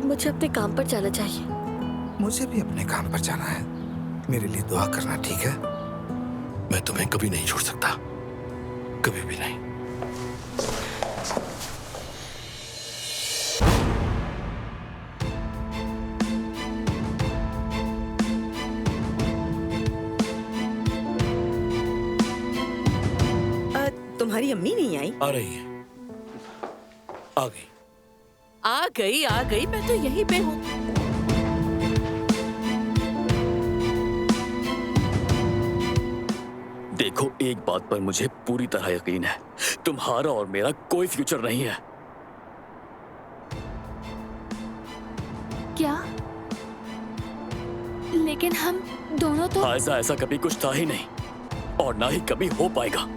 अब मुझे अपने काम पर जाना चाहिए। मुझे भी अपने काम पर जाना है। मेरे लिए दुआ करना, ठीक है? मैं तुम्हें कभी नहीं छोड़ सकता, कभी भी नहीं। तुम्हारी अम्मी नहीं आई? आ रही है। आ गई। आ गई, मैं तो यहीं पे हूँ। देखो, एक बात पर मुझे पूरी तरह यकीन है, तुम्हारा और मेरा कोई फ्यूचर नहीं है। क्या? लेकिन हम दोनों तो... ऐसा कभी कुछ था ही नहीं और ना ही कभी हो पाएगा।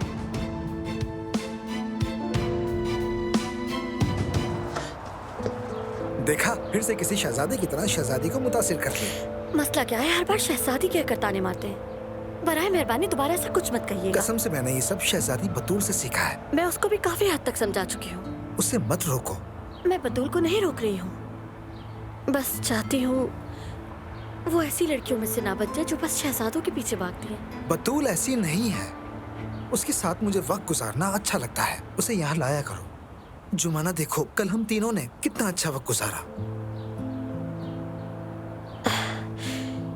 देखा, फिर से किसी शहजादे की तरह शहजादी को मुतासिर कर लिया। मसला क्या है, हर बार शहजादी क्या करताने मारते हैं। बराए मेहरबानी दोबारा ऐसा कुछ मत कहिएगा। कसम से मैंने ये सब शहजादी बतूल से सीखा है। मैं उसको भी काफी हद तक समझा चुकी हूँ। उसे मत रोको। मैं बतूल को नहीं रोक रही हूँ, बस चाहती हूँ वो ऐसी लड़कियों में से ना बन जाए जो बस शहजादों के पीछे भागती है। बतूल ऐसी नहीं है। उसके साथ मुझे वक्त गुजारना अच्छा लगता है। उसे यहाँ लाया करो। जुमाना, देखो कल हम तीनों ने कितना अच्छा वक्त गुजारा।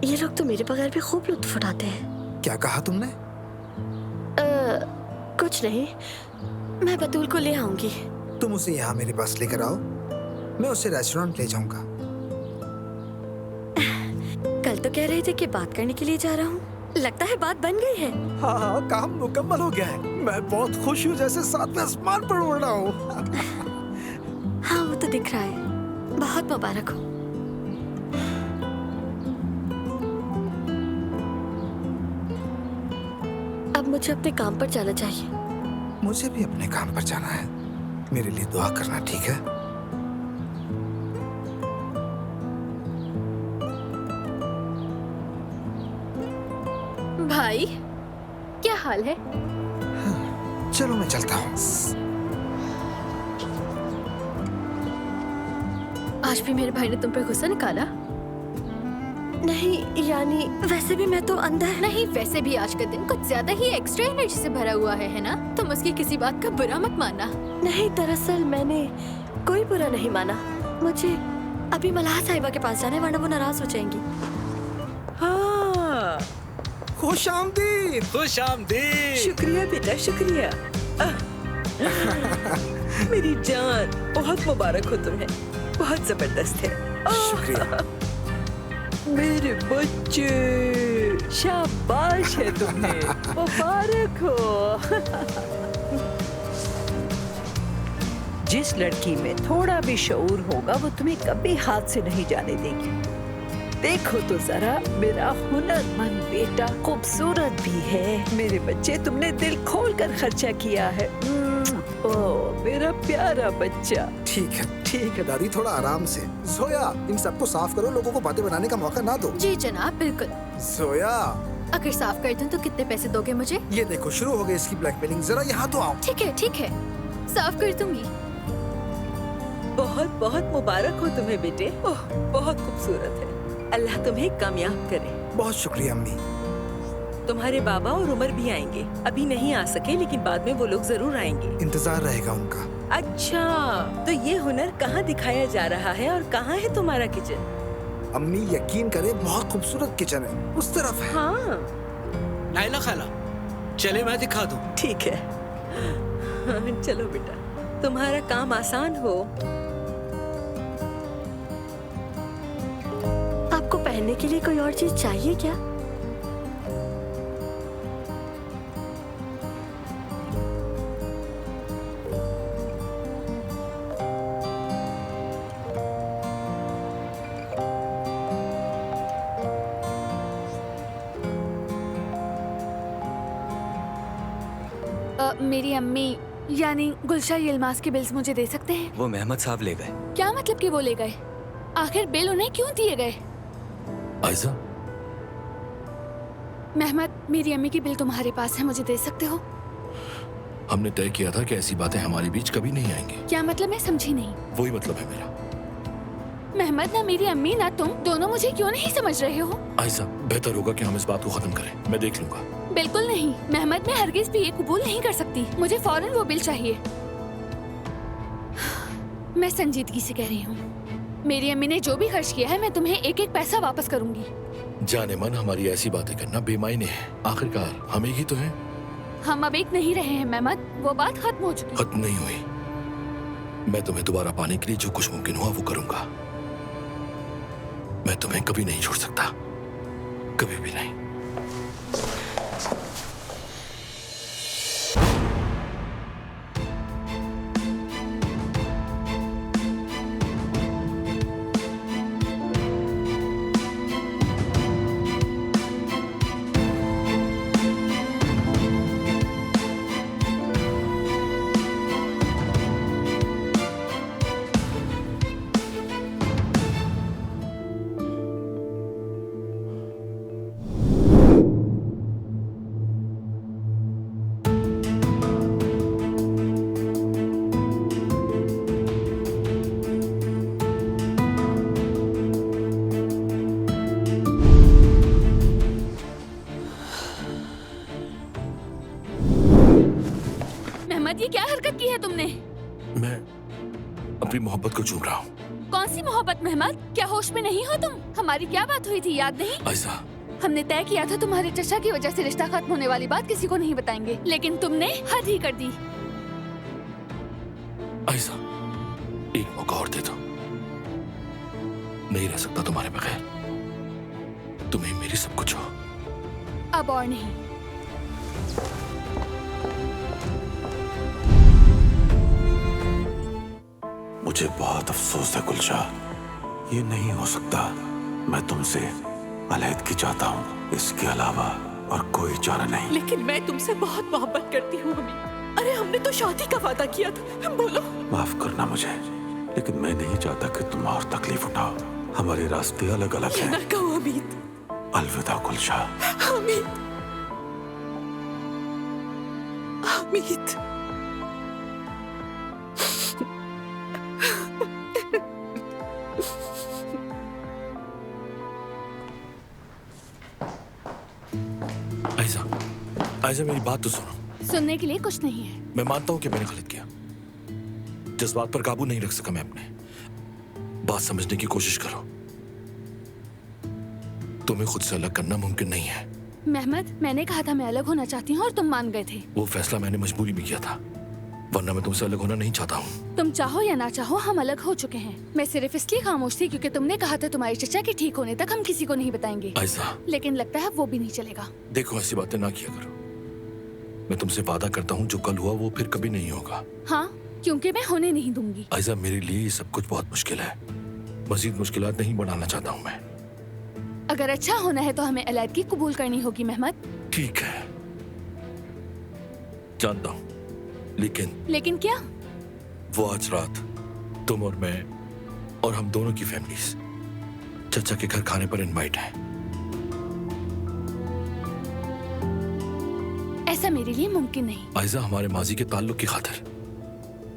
ये लोग तो मेरे बगैर भी खूब लुत्फ उठाते हैं। क्या कहा तुमने? कुछ नहीं, मैं बतूल को ले आऊंगी। तुम उसे यहाँ मेरे पास लेकर आओ, मैं उसे रेस्टोरेंट ले जाऊंगा। कल तो कह रहे थे कि बात करने के लिए जा रहा हूँ, लगता है बात बन गई है। हाँ, काम मुकम्मल हो गया है। मैं बहुत खुश हूँ, जैसे सातवें आसमान पर उड़ रहा हूँ। हाँ, वो तो दिख रहा है। बहुत मुबारक हो। अब मुझे अपने काम पर जाना चाहिए। मुझे भी अपने काम पर जाना है। मेरे लिए दुआ करना, ठीक है? भाई, क्या हाल है? चलो मैं चलता हूँ। आज भी मेरे भाई ने तुम पर गुस्सा निकाला? नहीं, यानी वैसे भी मैं तो अंदर... नहीं, वैसे भी आज का दिन कुछ ज्यादा ही एक्स्ट्रा एनर्जी से भरा हुआ है ना? तुम उसकी किसी बात का बुरा मत मानना। नहीं, दरअसल मैंने कोई बुरा नहीं माना। मुझे अभी मलाह साहिबा के पास जाना है, वरना वो नाराज हो जाएंगी। हाँ, खुश आमदीद। खुश आमदीद। शुक्रिया बेटा, शुक्रिया। मेरी जान, बहुत मुबारक हो तुम्हें। बहुत जबरदस्त है। शुक्रिया। मेरे बच्चे, शाबाश है तुम्हें। मुबारक हो। जिस लड़की में थोड़ा भी शऊर होगा वो तुम्हें कभी हाथ से नहीं जाने देगी। देखो तो जरा, मेरा हुनरमंद बेटा खूबसूरत भी है। मेरे बच्चे, तुमने दिल खोल कर खर्चा किया है। ओह मेरा प्यारा बच्चा। ठीक है दादी, थोड़ा आराम से। जोया, इन सबको साफ करो, लोगों को बातें बनाने का मौका ना दो। जी जनाब, बिल्कुल। जोया, अगर साफ कर दूं तो कितने पैसे दोगे मुझे? ये देखो शुरू हो गई इसकी ब्लैकमेलिंग। जरा यहाँ तो आओ। ठीक है, साफ कर दूंगी। बहुत बहुत मुबारक हो तुम्हें बेटे। ओह बहुत खूबसूरत है। अल्लाह तुम्हें कामयाब करे। बहुत शुक्रिया अम्मी। तुम्हारे बाबा और उमर भी आएंगे। अभी नहीं आ सके, लेकिन बाद में वो लोग जरूर आएंगे। इंतजार रहेगा उनका। अच्छा, तो ये हुनर कहाँ दिखाया जा रहा है और कहाँ है तुम्हारा किचन? अम्मी यकीन करे, बहुत खूबसूरत किचन है, उस तरफ है। हाँ नाइला खाला, चले मैं दिखा दूं। ठीक है। हाँ, चलो बेटा, तुम्हारा काम आसान हो। आपको पहनने के लिए कोई और चीज चाहिए क्या? मेरी अम्मी यानी गुलशा यिल्माज के बिल्स मुझे दे सकते हैं? वो मेहमद साहब ले गए। क्या मतलब कि वो ले गए? आखिर बिल उन्हें क्यों दिए गए? आयजा, मेहमद, मेरी अम्मी की बिल तुम्हारे पास है, मुझे दे सकते हो? हमने तय किया था कि ऐसी बातें हमारे बीच कभी नहीं आएंगी। क्या मतलब? मैं समझी नहीं। वही मतलब है मेरा। मेहमद, ना मेरी अम्मी ना तुम दोनों मुझे क्यों नहीं समझ रहे हो? आयशा, बेहतर होगा कि हम इस बात को खत्म करें। मैं देख लूंगा। बिल्कुल नहीं मेहमद, मैं हरगिज भी ये कबूल नहीं कर सकती। मुझे फौरन वो बिल चाहिए। मैं संजीदगी से कह रही हूँ, मेरी अम्मी ने जो भी खर्च किया है मैं तुम्हें एक एक पैसा वापस करूंगी। जाने मन हमारी ऐसी बातें करना बेमायने है। आखिरकार हम एक ही तो हैं। हम अब एक नहीं रहे हैं मेहमद, वो बात खत्म हो चुकी। खत्म नहीं हुई। मैं तुम्हें दोबारा पाने के लिए जो कुछ मुमकिन हुआ वो करूंगा। मैं तुम्हें कभी नहीं छोड़ सकता, कभी भी नहीं। मेहमद, ये क्या हरकत की है तुमने? मैं अपनी मोहब्बत को चूम रहा हूँ। कौन सी मोहब्बत मेहमद? क्या होश में नहीं हो तुम? हमारी क्या बात हुई थी याद नहीं? आयशा, हमने तय किया था तुम्हारे चचा की वजह से रिश्ता खत्म होने वाली बात किसी को नहीं बताएंगे, लेकिन तुमने हद ही कर दी। आयशा, एक मौका और दे दो। नहीं रह सकता तुम्हारे बगैर। तुम्हें मेरी सब कुछ हो। अब और नहीं। मुझे बहुत अफसोस है गुलशा, ये नहीं हो सकता। मैं तुमसे अलहदगी चाहता हूँ, इसके अलावा और कोई चारा नहीं। लेकिन मैं तुमसे बहुत मोहब्बत करती हूँ अम्मी। अरे हमने तो शादी का वादा किया था। बोलो। माफ करना मुझे, लेकिन मैं नहीं चाहता कि तुम और तकलीफ उठाओ। हमारे रास्ते अलग अलग ये हैं। ना कहो अमित। अलविदा गुलशा। अमित, अमित। आयशा, आयशा मेरी बात तो सुनो। सुनने के लिए कुछ नहीं है। मैं मानता हूँ कि मैंने गलत किया। जज्बात पर काबू नहीं रख सका मैं अपने। बात समझने की कोशिश करो। तुम्हें खुद से अलग करना मुमकिन नहीं है। मेहमद, मैंने कहा था मैं अलग होना चाहती हूँ और तुम मान गए थे। वो फैसला मैंने मजबूरी में किया था, वरना मैं तुमसे अलग होना नहीं चाहता हूँ। तुम चाहो या ना चाहो हम अलग हो चुके हैं। मैं सिर्फ इसलिए खामोश थी क्योंकि तुमने कहा था तुम्हारे चचा के ठीक होने तक हम किसी को नहीं बताएंगे। आयशा, लेकिन लगता है वो भी नहीं चलेगा। देखो ऐसी बातें ना किया करो। मैं तुमसे वादा करता हूँ जो कल हुआ वो फिर कभी नहीं होगा। हाँ, क्योंकि मैं होने नहीं दूंगी। आयशा, मेरे लिए ये सब कुछ बहुत मुश्किल है। मजीद मुश्किलात नहीं बढ़ाना चाहता हूँ मैं। अगर अच्छा होना है तो हमें अलैदगी कबूल करनी होगी मेहमद। ठीक है, जानता हूँ, लेकिन क्या? वो आज रात तुम और मैं और हम दोनों की फैमिलीज चचा के घर खाने पर इनवाइट हैं। ऐसा मेरे लिए मुमकिन नहीं। आयशा, हमारे माजी के ताल्लुक की खातिर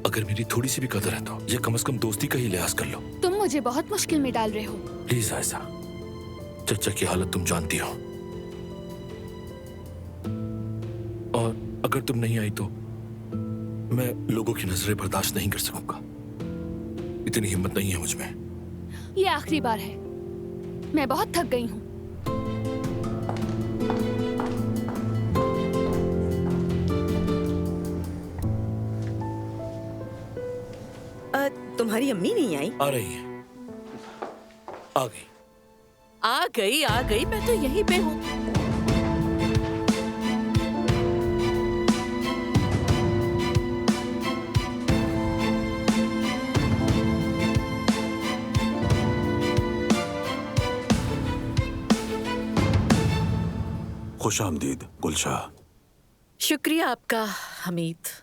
अगर मेरी थोड़ी सी भी कदर है तो ये कम से कम दोस्ती का ही लिहाज कर लो। तुम मुझे बहुत मुश्किल में डाल रहे हो। प्लीज आयशा, चचा की हालत तुम जानती हो, और अगर तुम नहीं आई तो मैं लोगों की नजरें बर्दाश्त नहीं कर सकूंगा। इतनी हिम्मत नहीं है मुझ में। ये आखिरी बार है, मैं बहुत थक गई हूँ। तुम्हारी अम्मी नहीं आई? आ रही है। आ गई। आ गई, आ गई। मैं तो यहीं पे हूँ। खुश आमदीद गुलशा। शुक्रिया आपका हमीद।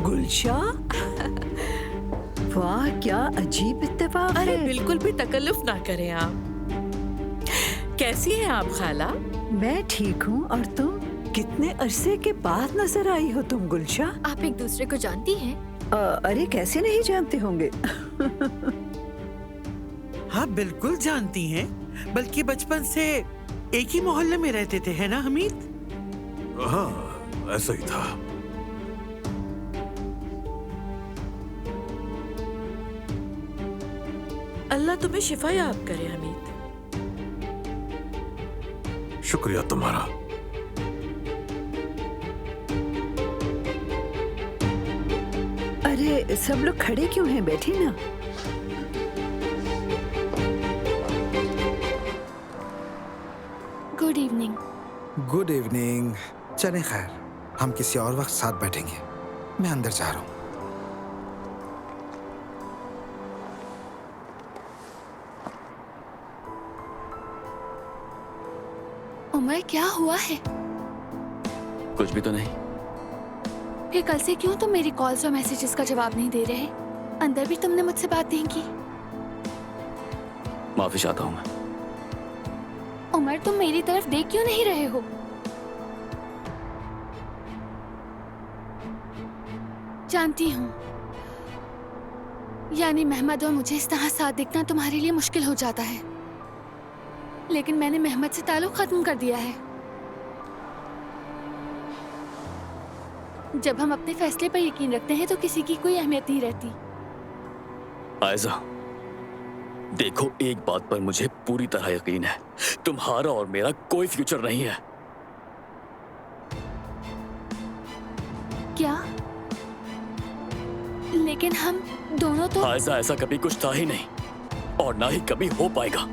गुलशा, वाह क्या अजीब इत्तेफाक अरे है। बिल्कुल भी तकल्लुफ ना करें आप। कैसी हैं आप खाला? मैं ठीक हूँ, और तुम? कितने अरसे के बाद नजर आई हो तुम, गुलशा। आप एक दूसरे को जानती हैं? अरे कैसे नहीं जानते होंगे। हाँ बिल्कुल जानती हैं, बल्कि बचपन से एक ही मोहल्ले में रहते थे, है ना हमीद? हाँ, ऐसा ही था। अल्लाह तुम्हें शिफा याब करे हमीद। शुक्रिया तुम्हारा। अरे सब लोग खड़े क्यों हैं, बैठे ना। Good evening. Good evening. चलें खैर, हम किसी और वक्त साथ बैठेंगे। मैं अंदर जा रहा हूँ। उमर, क्या हुआ है? कुछ भी तो नहीं। फिर कल से क्यों तुम मेरी कॉल्स और मैसेजेस का जवाब नहीं दे रहे? अंदर भी तुमने मुझसे बात नहीं की। माफी चाहता हूँ मैं। उमर, तुम मेरी तरफ देख क्यों नहीं रहे हो? जानती हूँ, यानी महमद और मुझे इस तरह साथ देखना तुम्हारे लिए मुश्किल हो जाता है, लेकिन मैंने महमद से ताल्लुक खत्म कर दिया है। जब हम अपने फैसले पर यकीन रखते हैं तो किसी की कोई अहमियत नहीं रहती। आयजा, देखो, एक बात पर मुझे पूरी तरह यकीन है, तुम्हारा और मेरा कोई फ्यूचर नहीं है। क्या? लेकिन हम दोनों तो। आयजा, ऐसा कभी कुछ था ही नहीं और ना ही कभी हो पाएगा।